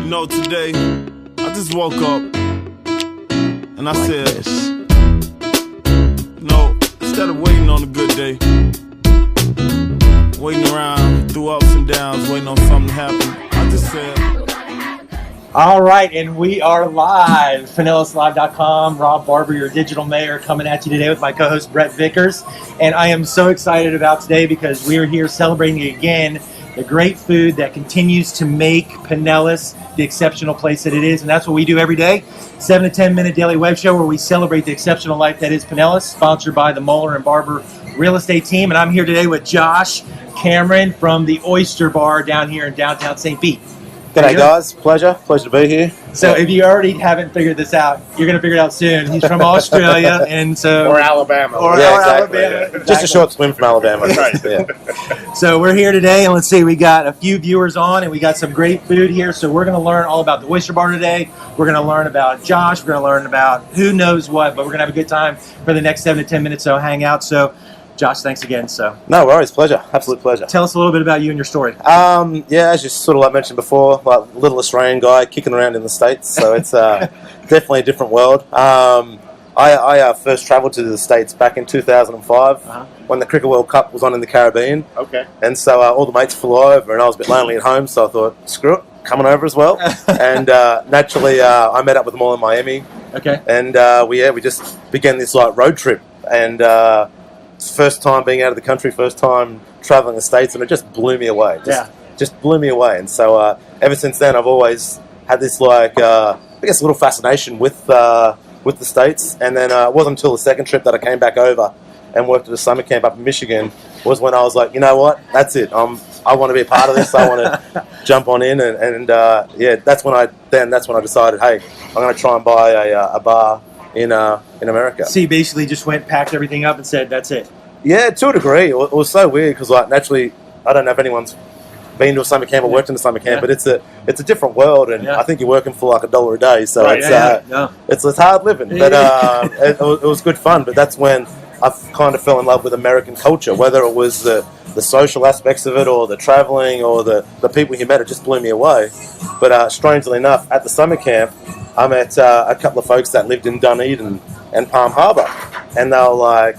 know, today, I just woke up and I said, instead of waiting on a good day, waiting around through ups and downs, waiting on something to happen, I just said... All right, and we are live. PinellasLive.com. Rob Barber, your digital mayor, coming at you today with my co-host Brett Vickers. And I am so excited about today because we are here celebrating again the great food that continues to make Pinellas the exceptional place that it is. And that's what we do every day. 7 to 10 minute daily web show where we celebrate the exceptional life that is Pinellas, sponsored by the Moeller&Barber real estate team. And I'm here today with Josh Cameron from the Oyster Bar down here in downtown Saint Pete. G'day guys, pleasure to be here. So if you already haven't figured this out, you're going to figure it out soon. He's from Australia, and so... Or Alabama. Exactly. Alabama. Just a short swim from Alabama. Right. Yeah. So we're here today, and let's see, we got a few viewers on, and we got some great food here. So we're going to learn all about the Oyster Bar today. We're going to learn about Josh. We're going to learn about who knows what, but we're going to have a good time for the next 7 to 10 minutes, so hang out. So Josh, thanks again. No worries, pleasure, absolute pleasure. Tell us a little bit about you and your story. Yeah, as you sort of like mentioned before, like little Australian guy kicking around in the States, so it's definitely a different world. I first travelled to the States back in 2005 when the Cricket World Cup was on in the Caribbean. Okay. And so all the mates flew over, and I was a bit lonely at home, so I thought, screw it, coming over as well. And naturally, I met up with them all in Miami. Okay. And we just began this like road trip, and first time being out of the country, first time traveling the States, and it just blew me away. Just blew me away. And so ever since then, I've always had this like I guess a little fascination with the States. And then it wasn't until the second trip that I came back over and worked at a summer camp up in Michigan was when I was like, you know what, that's it. I want to be a part of this. I want to jump on in, and that's when I decided, hey, I'm going to try and buy a bar in America. So you basically just packed everything up and said, that's it? Yeah, to a degree. It was so weird because, like, naturally, I don't know if anyone's been to a summer camp or worked in a summer camp, but it's a different world, and I think you're working for like $1 a day, so it's hard living, but it was good fun. But that's when I kind of fell in love with American culture, whether it was the social aspects of it or the traveling or the people you met. It just blew me away. But strangely enough, at the summer camp, I met a couple of folks that lived in Dunedin and Palm Harbor, and they were like,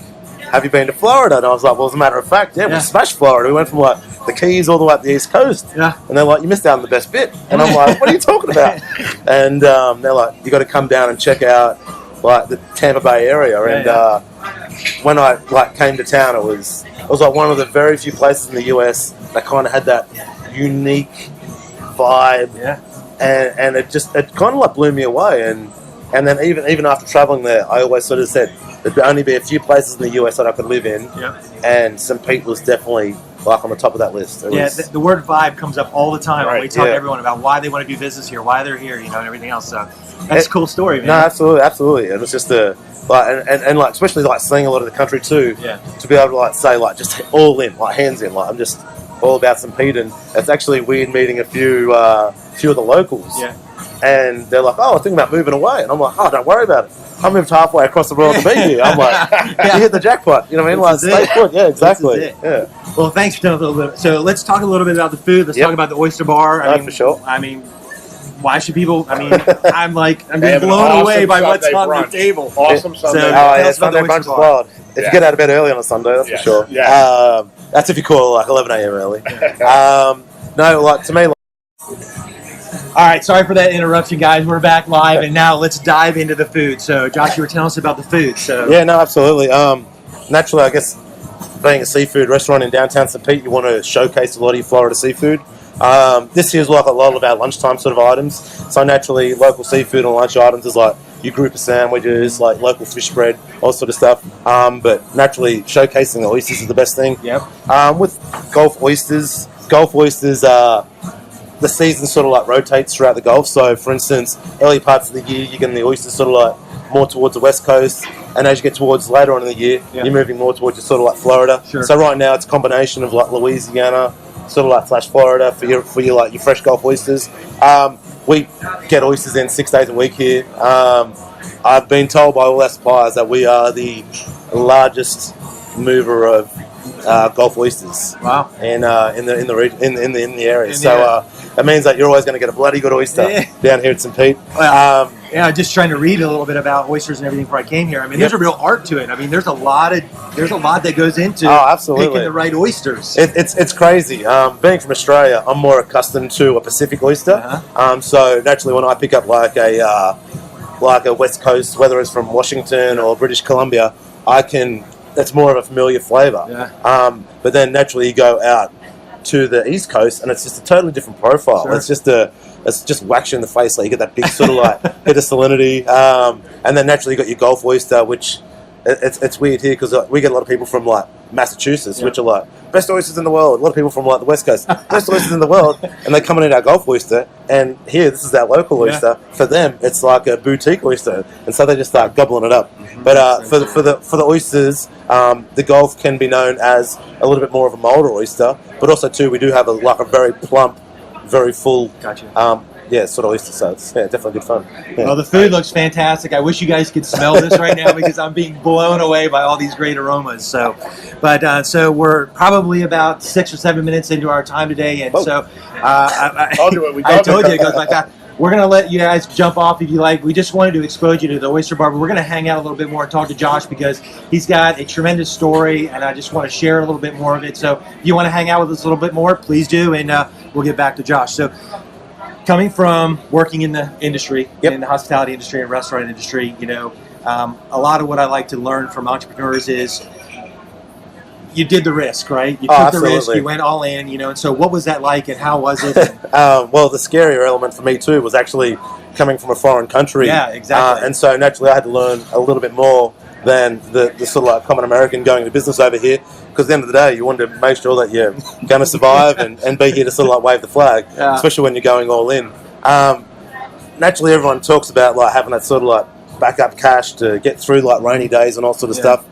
have you been to Florida? And I was like, well, as a matter of fact, we smashed Florida. We went from like the Keys all the way up the East Coast. Yeah. And they're like, you missed out on the best bit. And I'm like, what are you talking about? And they're like, you got to come down and check out like the Tampa Bay area. And when I like came to town, it was like one of the very few places in the US that kind of had that unique vibe. Yeah. And it kind of like blew me away. And then even after traveling there, I always sort of said there'd only be a few places in the US that I could live in, and Saint Pete was definitely like on the top of that list. The word vibe comes up all the time when we talk to everyone about why they want to do business here, why they're here, and everything else. So that's a cool story, man. No, absolutely. It was just and like especially like seeing a lot of the country too. Yeah. To be able to like say like just all in, like hands in, like I'm just all about Saint Pete, and it's actually weird meeting a few of the locals. Yeah. And they're like, oh, I think about moving away. And I'm like, oh, don't worry about it. I moved halfway across the world to be here. I'm like, you hit the jackpot. You know what I mean? Like, stay put. Yeah, exactly. Yeah. Well, thanks for telling a little bit. So let's talk a little bit about the food. Let's talk about the Oyster Bar. I mean, for sure. I mean, why should people? I mean, I'm being blown away by what's on the table. Awesome Sunday. Sunday brunch is wild. If you get out of bed early on a Sunday, that's for sure. Yeah. That's if you call like 11 a.m. early. No, like to me. All right, sorry for that interruption, guys. We're back live, and now let's dive into the food. So, Josh, you were telling us about the food. So yeah, no, absolutely. Naturally, I guess being a seafood restaurant in downtown St. Pete, you want to showcase a lot of your Florida seafood. This year's like a lot of our lunchtime sort of items. So naturally, local seafood and lunch items is like your group of sandwiches, like local fish bread, all sort of stuff. But naturally, showcasing the oysters is the best thing. Yep. With Gulf oysters, the season sort of like rotates throughout the Gulf. So, for instance, early parts of the year, you're getting the oysters sort of like more towards the West Coast, and as you get towards later on in the year, you're moving more towards your sort of like Florida. Sure. So right now, it's a combination of like Louisiana, sort of like / Florida for your like your fresh Gulf oysters. We get oysters in 6 days a week here. I've been told by all our suppliers that we are the largest mover of Gulf oysters. Wow! And in the area, it means that you're always going to get a bloody good oyster down here at Saint Pete. Well, just trying to read a little bit about oysters and everything before I came here. I mean, there's a real art to it. I mean, there's a lot that goes into picking the right oysters. It's crazy. Being from Australia, I'm more accustomed to a Pacific oyster. So naturally, when I pick up like a West Coast, whether it's from Washington or British Columbia, that's more of a familiar flavour. But then naturally you go out to the East Coast and it's just a totally different profile. Sure. It's just whacks you in the face. Like you get that big sort of like hit of salinity. And then naturally you got your Gulf oyster, which it's weird here because we get a lot of people from like Massachusetts, which are like best oysters in the world. A lot of people from like the West Coast, best oysters in the world, and they come in our Gulf oyster. And here, this is our local oyster. For them, it's like a boutique oyster, and so they just start gobbling it up. But for the oysters, the Gulf can be known as a little bit more of a Moeller oyster, but also too we do have a very plump, very full. Gotcha. Sort of oyster, so it's definitely good fun. Yeah. Well, the food looks fantastic. I wish you guys could smell this right now because I'm being blown away by all these great aromas. So we're probably about 6 or 7 minutes into our time today, and I told you it goes like that. We're going to let you guys jump off if you like. We just wanted to expose you to the Oyster Bar, but we're going to hang out a little bit more and talk to Josh because he's got a tremendous story, and I just want to share a little bit more of it. So if you want to hang out with us a little bit more, please do, and we'll get back to Josh. So coming from working in the industry, in the hospitality industry and restaurant industry, a lot of what I like to learn from entrepreneurs is you did the risk, right? You took the risk, you went all in, and so what was that like and how was it? Well, the scarier element for me too was actually coming from a foreign country. Yeah, exactly. And so naturally I had to learn a little bit more than the sort of like common American going into business over here, because at the end of the day you want to make sure that you're going to survive and be here to sort of like wave the flag, especially when you're going all in. Naturally everyone talks about like having that sort of like backup cash to get through like rainy days and all sort of stuff.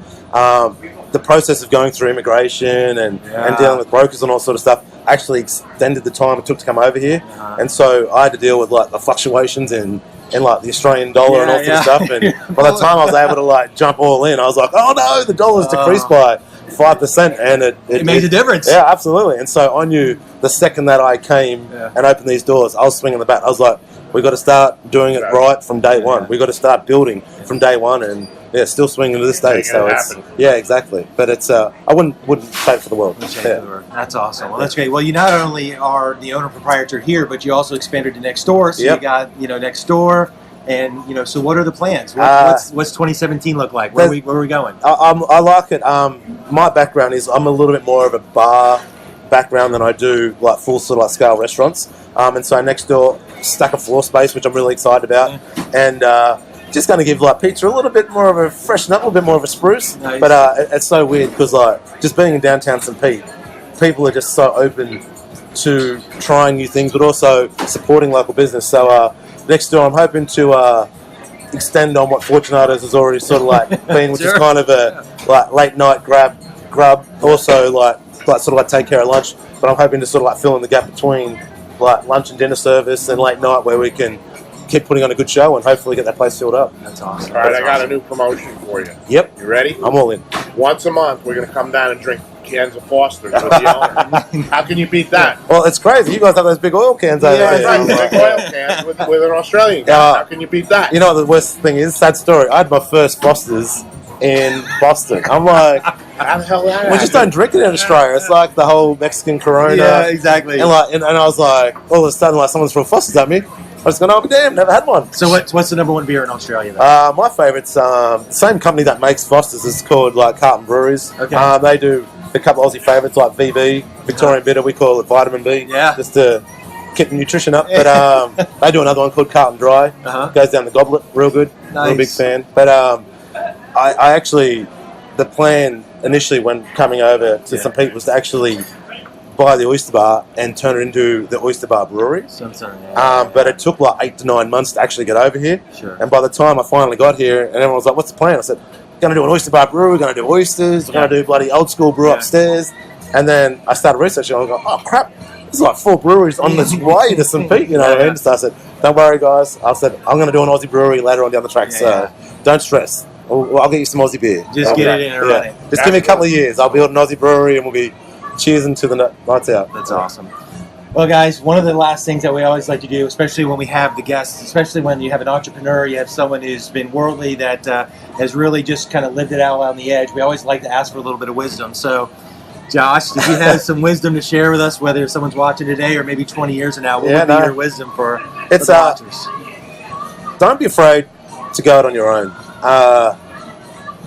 The process of going through immigration and dealing with brokers and all sort of stuff actually extended the time it took to come over here, and so I had to deal with like the fluctuations in like the Australian dollar and all sort of stuff, and by the time I was able to like jump all in, I was like, oh no, the dollar's decreased by 5%, and it made a difference. Yeah, absolutely. And so I knew the second that I came and opened these doors, I was swinging the bat. I was like, we got to start doing it right from day one. We got to start building from day one, and still swinging to this day. So it's exactly. But it's I wouldn't trade it for the world. That's awesome. Well, that's great. Well, you not only are the owner proprietor here, but you also expanded to next door. So you got next door. And so what are the plans? What's 2017 look like? Where are we going? I like it. My background is I'm a little bit more of a bar background than I do like full sort of like scale restaurants. And so next door, stack of floor space, which I'm really excited about, and just going to give like pizza a little bit more of a freshen up, a little bit more of a spruce. Nice. But it's so weird because like just being in downtown St. Pete, people are just so open to trying new things, but also supporting local business. So next door, I'm hoping to extend on what Fortunato's has already sort of like been, which is kind of a like late night grub. Also like sort of like take care of lunch, but I'm hoping to sort of like fill in the gap between like lunch and dinner service and late night, where we can keep putting on a good show and hopefully get that place filled up. That's awesome. All right, I got a new promotion for you. Yep. You ready? I'm all in. Once a month, we're going to come down and drink cans of Foster's with the owner. How can you beat that? Well, it's crazy. You guys have those big oil cans over there. Yeah, right. Big oil cans with an Australian guy. How can you beat that? You know what the worst thing is? Sad story. I had my first Foster's in Boston. I'm like, how the hell that we just don't drink it in Australia. It's like the whole Mexican Corona. Yeah, exactly. And like, and I was like, all of a sudden, like someone's from Foster's at me. I was going, oh, damn, never had one. So what's the number one beer in Australia then? My favourite's the same company that makes Foster's. It's called like Carlton Breweries. Okay. They do a couple of Aussie favourites like VB, Victorian Bitter. We call it Vitamin B. Yeah. Just to keep the nutrition up. But they do another one called Carlton Dry. Goes down the goblet, real good. Nice. Real big fan. But I actually, the plan initially when coming over to St. Pete was to actually buy the Oyster Bar and turn it into the Oyster Bar Brewery. But it took like 8 to 9 months to actually get over here. Sure. And by the time I finally got here, and everyone was like, what's the plan? I said, going to do an Oyster Bar Brewery, we're going to do oysters, we're going to do bloody old school brew upstairs. And then I started researching, I was like, oh crap, there's like 4 breweries on this way to St. Pete, you know what I mean? So I said, don't worry guys, I said, I'm going to do an Aussie brewery later on down the track, so don't stress. I'll get you some Aussie beer. Just get it in and run it. Just give me a couple of years. I'll build an Aussie brewery and we'll be cheersing to the nights out. That's awesome. Well, guys, one of the last things that we always like to do, especially when we have the guests, especially when you have an entrepreneur, you have someone who's been worldly that has really just kind of lived it out on the edge. We always like to ask for a little bit of wisdom. So, Josh, if you have some wisdom to share with us, whether someone's watching today or maybe 20 years from now, what would be your wisdom for the watchers? Don't be afraid to go out on your own.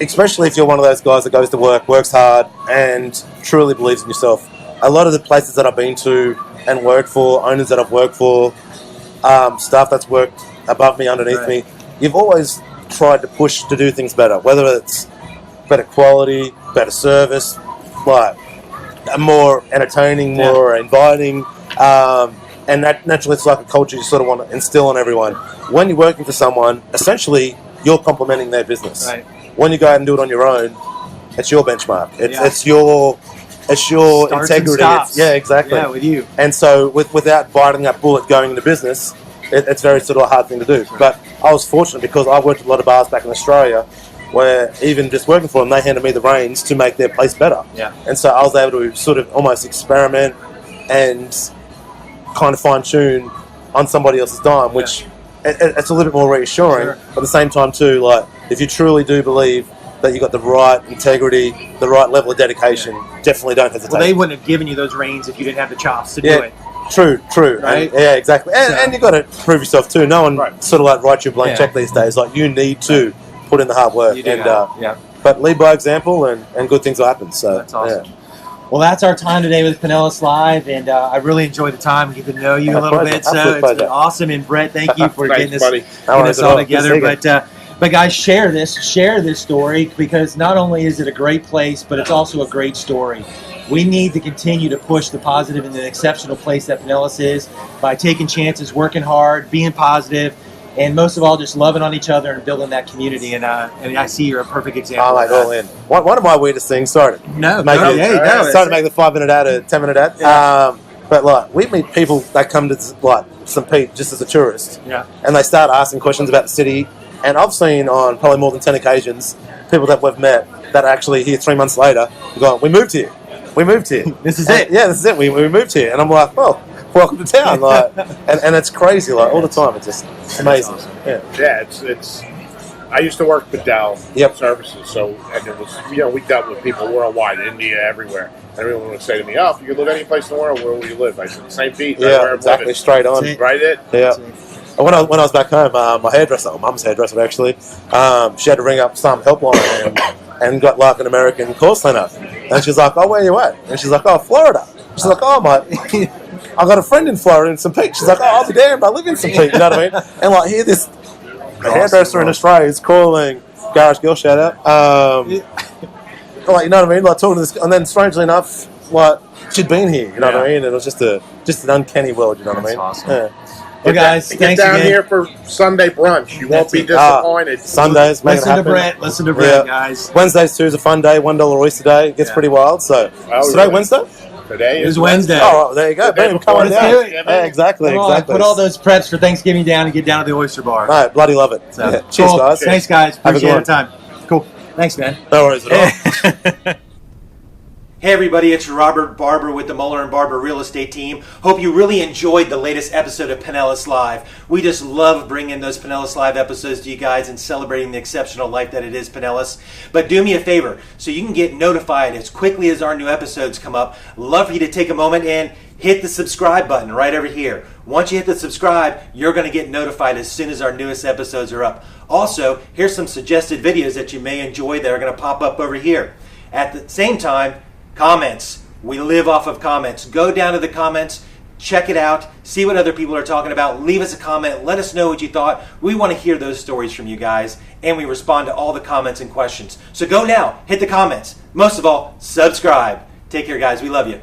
Especially if you're one of those guys that goes to work, works hard, and truly believes in yourself. A lot of the places that I've been to and worked for, owners that I've worked for, staff that's worked above me, underneath me, you've always tried to push to do things better, whether it's better quality, better service, like more entertaining, more inviting, and that naturally it's like a culture you sort of want to instill on everyone. When you're working for someone, essentially you're complementing their business. Right. When you go out and do it on your own, it's your benchmark. It's your Starts integrity. Exactly. Yeah, with you. And so without biting that bullet going into business, it's very sort of a hard thing to do. Right. But I was fortunate because I worked at a lot of bars back in Australia where even just working for them, they handed me the reins to make their place better. Yeah. And so I was able to sort of almost experiment and kind of fine-tune on somebody else's dime, which it's a little bit more reassuring. Sure. But at the same time too, like if you truly do believe that you got the right integrity, the right level of dedication, definitely don't hesitate. Well, they wouldn't have given you those reins if you didn't have the chops to do it. True. Right? And, exactly. And you got to prove yourself too. No one sort of like writes you a blank check these days. Like you need to put in the hard work. You do But lead by example and good things will happen. So that's awesome. Yeah. Well, that's our time today with Pinellas Live, and I really enjoyed the time getting to know you a little bit. So it's been awesome. And Brett, thank you for getting this all together. But guys, share this story because not only is it a great place, but it's also a great story. We need to continue to push the positive in the exceptional place that Pinellas is by taking chances, working hard, being positive, and most of all, just loving on each other and building that community. And I see you're a perfect example. All in. One of my weirdest things. Started to make the 5-minute ad a 10-minute ad. Yeah. But like we meet people that come to like Saint Pete just as a tourist. Yeah. And they start asking questions about the city. And I've seen on probably more than 10 occasions people that we've met that are actually here 3 months later going, we moved here. This is it. Yeah, this is it. We moved here. And I'm like, well, welcome to town. Like, and it's crazy. Like all the time. It's just amazing. Awesome. Yeah, it's. I used to work for Dow Services, so and it was we dealt with people worldwide, India, everywhere. Everyone would say to me, "Oh, if you could live any place in the world, where would you live?" I said, "St. Pete." Yeah, exactly. Straight on. Right. Yeah. When I was back home, my hairdresser, mum's hairdresser actually, she had to ring up some helpline and got like an American call center. And she's like, "Oh, where are you at?" And she's like, "Oh, Florida." She's like, "Oh, mate, I got a friend in Florida in St. Pete." She's like, "Oh, I'll be damned, I live in St. Pete." You know what I mean? And like here, this hairdresser in Australia is calling Garage Girl, shout out. Like, you know what I mean? Like talking to this, and then strangely enough, like she'd been here. You know what I mean? And it was just an uncanny world. You know what I mean? Awesome. Yeah. Well, guys, get down here for Sunday brunch. You won't be disappointed. Sundays, listen to Brett, guys. Wednesdays too is a fun day. $1 oyster day. It gets pretty wild. So today Wednesday. Today is Wednesday. Oh, there you go. Boom, come on down. Do it. Yeah, exactly. Put all those preps for Thanksgiving down and get down to the Oyster Bar. No, bloody love it. So, cheers, guys. Thanks, guys. Appreciate the time. Cool. Thanks, man. No worries at all. Hey everybody, it's Robert Barber with the Moeller&Barber Real Estate Team. Hope you really enjoyed the latest episode of Pinellas Live. We just love bringing those Pinellas Live episodes to you guys and celebrating the exceptional life that it is Pinellas. But do me a favor, so you can get notified as quickly as our new episodes come up. Love for you to take a moment and hit the subscribe button right over here. Once you hit the subscribe, you're going to get notified as soon as our newest episodes are up. Also, here's some suggested videos that you may enjoy that are going to pop up over here. At the same time, comments. We live off of comments. Go down to the comments, check it out, see what other people are talking about. Leave us a comment. Let us know what you thought. We want to hear those stories from you guys, and we respond to all the comments and questions. So go now, hit the comments. Most of all, subscribe. Take care, guys. We love you.